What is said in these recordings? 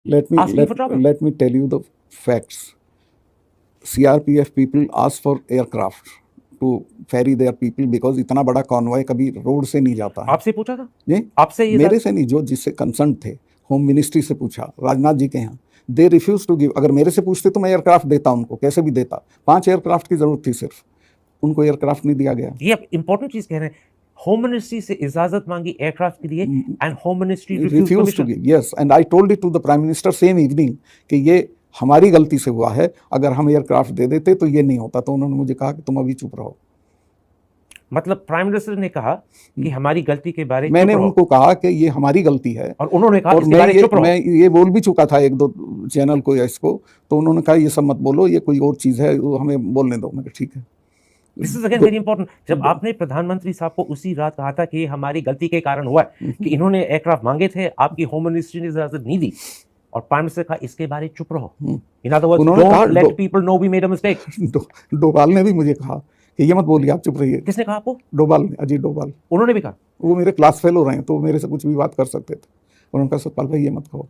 Let me asking for trouble. let me tell you the facts. CRPF people ask for aircraft to ferry their people because इतना बड़ा convoy कभी road से नहीं जाता है। आपसे पूछा था? ये आपसे ये मेरे से नहीं, जो जिससे कंसर्न थे, होम मिनिस्ट्री से पूछा, राजनाथ जी के यहाँ, दे रिफ्यूज टू गिव। अगर मेरे से पूछते तो मैं एयरक्राफ्ट देता उनको, कैसे भी देता। 5 एयरक्राफ्ट की जरूरत थी सिर्फ, उनको एयरक्राफ्ट नहीं दिया गया। ये इंपॉर्टेंट चीज कह रहे हैं, होम मिनिस्ट्री से इजाजत मांगी एयरक्राफ्ट के लिए and home ministry refuse to give. Yes, and I told it to the prime minister same evening कि ये हमारी गलती से हुआ है, अगर हम एयरक्राफ्ट दे देते तो ये नहीं होता। तो उन्होंने मुझे कहा कि तुम अभी चुप रहो। मतलब प्राइम मिनिस्टर ने कहा कि हमारी गलती के बारे में मैंने उनको कहा कि ये हमारी गलती है, और उन्होंने कहा और इसके बारे चुप रहो। मैं ये बोल भी चुका था एक दो चैनल को या इसको, तो उन्होंने कहा ये सब मत बोलो, ये कोई और चीज है, वो हमें बोलने दो। मैं ठीक है। This is again very important. जब आपने प्रधानमंत्री साहब को उसी रात कहा था कि हमारी गलती के कारण हुआ है कि इन्होंने एयरक्राफ्ट मांगे थे, आपकी होम मिनिस्ट्री ने इजाजत नहीं दी, और प्राइम मिनिस्टर कहा इसके बारे चुप रहो। In other words, don't let people know we made a mistake. Doval ने भी मुझे कहा कि ये मत बोलिए, आप चुप रहिए। किसने कहा आपको? डोभाल ने, अजीत डोभाल। उन्होंने भी कहा? वो मेरे क्लास फेलो रहे हैं, तो मेरे से कुछ भी बात कर सकते थे। उन्होंने कहा सतपाल भाई ये मत कहो।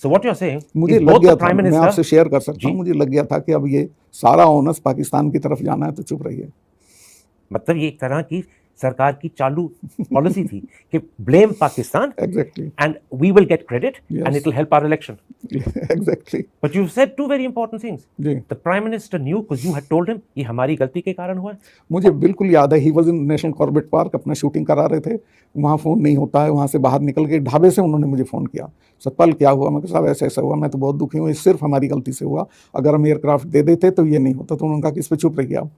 So what you're saying, मुझे लग गया था, मैं आपसे शेयर कर सकता हूँ, मुझे लग गया था कि अब ये सारा ओनस पाकिस्तान की तरफ जाना है, तो चुप रहिए। मतलब ये एक तरह की सरकार की चालू पॉलिसी थी कि blame Pakistan, exactly, and we will get credit and it will help our election. Exactly. But you said two very important things. जी, the prime minister knew because you had told him ये हमारी गलती के कारण हुआ है। मुझे बिल्कुल याद है, he was in national Corbett park, अपना शूटिंग करा रहे थे, वहाँ फ़ोन नहीं होता है, वहाँ से बाहर निकल के ढाबे से उन्होंने मुझे फ़ोन किया, सतपाल क्या हुआ? मैं कहा साहब ऐसा ऐसा हुआ, मैं तो बहुत दुखी हूँ, ये सिर्फ हमारी गलती से हुआ, अगर हम एयरक्राफ्ट दे देते तो ये नहीं होता। तो उन्होंने कहा कि इस पर चुप रहिए आप।